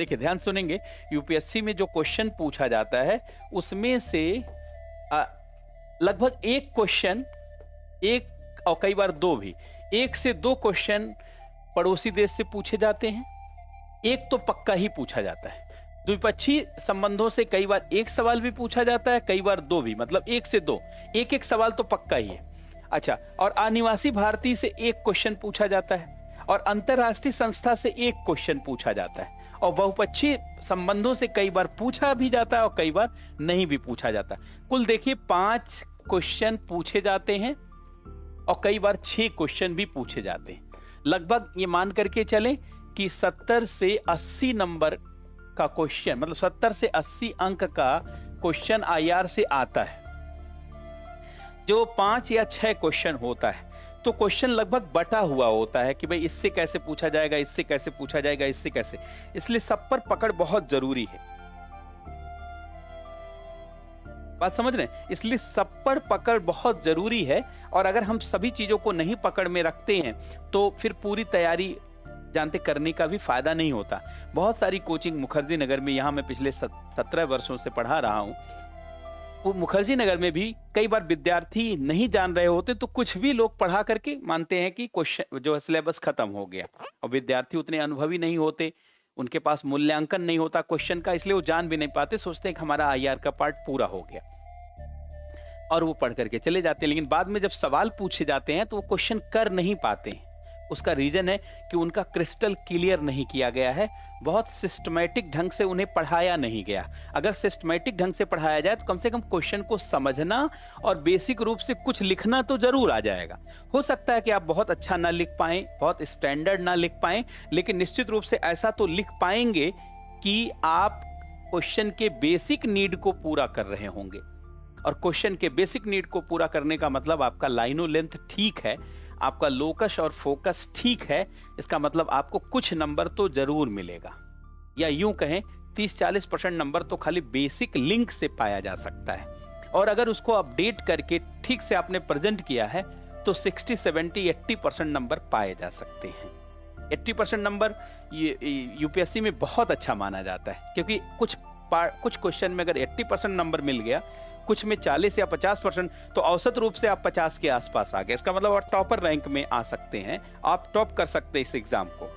देखिए ध्यान सुनेंगे। यूपीएससी में जो क्वेश्चन पूछा जाता है उसमें से अ, लगभग एक क्वेश्चन, एक और कई बार दो भी, एक से दो क्वेश्चन पड़ोसी देश से पूछे जाते हैं। एक तो पक्का ही पूछा जाता है। द्विपक्षीय संबंधों से कई बार एक सवाल भी पूछा जाता है, कई बार दो भी, मतलब एक से दो, एक एक सवाल तो पक्का ही है। अच्छा, और अनिवासी भारतीय से एक क्वेश्चन पूछा जाता है, और अंतरराष्ट्रीय संस्था से एक क्वेश्चन पूछा जाता है, और बहुपक्षीय संबंधों से कई बार पूछा भी जाता है और कई बार नहीं भी पूछा जाता। कुल देखिए 5 क्वेश्चन पूछे जाते हैं और कई बार 6 क्वेश्चन भी पूछे जाते हैं। लगभग ये मान करके चलें कि 70 से 80 नंबर का क्वेश्चन, मतलब 70 से 80 अंक का क्वेश्चन आईआर से आता है। जो 5 या 6 क्वेश्चन होता है तो क्वेश्चन लगभग बटा हुआ होता है कि भाई इससे कैसे पूछा जाएगा, इससे कैसे पूछा जाएगा, इससे कैसे, इसलिए सब पर पकड़ बहुत जरूरी है। बात समझ रहे हैं? इसलिए सब पर पकड़ बहुत जरूरी है, और अगर हम सभी चीजों को नहीं पकड़ में रखते हैं तो फिर पूरी तैयारी जानते करने का भी फायदा नहीं होता। बहुत सारी कोचिंग मुखर्जी नगर में, यहाँ मैं पिछले 17 वर्षों से पढ़ा रहा हूँ, वो मुखर्जी नगर में भी कई बार विद्यार्थी नहीं जान रहे होते तो कुछ भी लोग पढ़ा करके मानते हैं कि क्वेश्चन जो है सिलेबस खत्म हो गया, और विद्यार्थी उतने अनुभवी नहीं होते, उनके पास मूल्यांकन नहीं होता क्वेश्चन का, इसलिए वो जान भी नहीं पाते, सोचते हैं कि हमारा आईआर का पार्ट पूरा हो गया और वो पढ़ करके चले जाते हैं। लेकिन बाद में जब सवाल पूछे जाते हैं तो वो क्वेश्चन कर नहीं पाते हैं। उसका रीजन है कि उनका क्रिस्टल क्लियर नहीं किया गया है, बहुत सिस्टमैटिक ढंग से उन्हें पढ़ाया नहीं गया। अगर सिस्टमैटिक ढंग से पढ़ाया जाए तो कम से कम क्वेश्चन को समझना और बेसिक रूप से कुछ लिखना तो जरूर आ जाएगा। हो सकता है कि आप बहुत अच्छा ना लिख पाएं, बहुत स्टैंडर्ड ना लिख पाएं, लेकिन निश्चित रूप से ऐसा तो लिख पाएंगे कि आप क्वेश्चन के बेसिक नीड को पूरा कर रहे होंगे। और क्वेश्चन के बेसिक नीड को पूरा करने का मतलब आपका लाइनो लेंथ ठीक है, आपका लोकस और फोकस ठीक है, इसका मतलब आपको कुछ नंबर तो जरूर मिलेगा। या यूं कहें 30-40% नंबर तो खाली बेसिक लिंक से पाया जा सकता है, और अगर उसको अपडेट करके ठीक से आपने प्रेजेंट किया है तो 60, 70, 80% नंबर पाए जा सकते हैं। 80% नंबर यूपीएससी में बहुत अच्छा माना जाता है, क्योंकि कुछ क्वेश्चन में अगर 80% नंबर मिल गया, कुछ में 40 या 50%, तो औसत रूप से आप 50 के आसपास आ गए। इसका मतलब आप टॉपर रैंक में आ सकते हैं, आप टॉप कर सकते हैं इस एग्जाम को।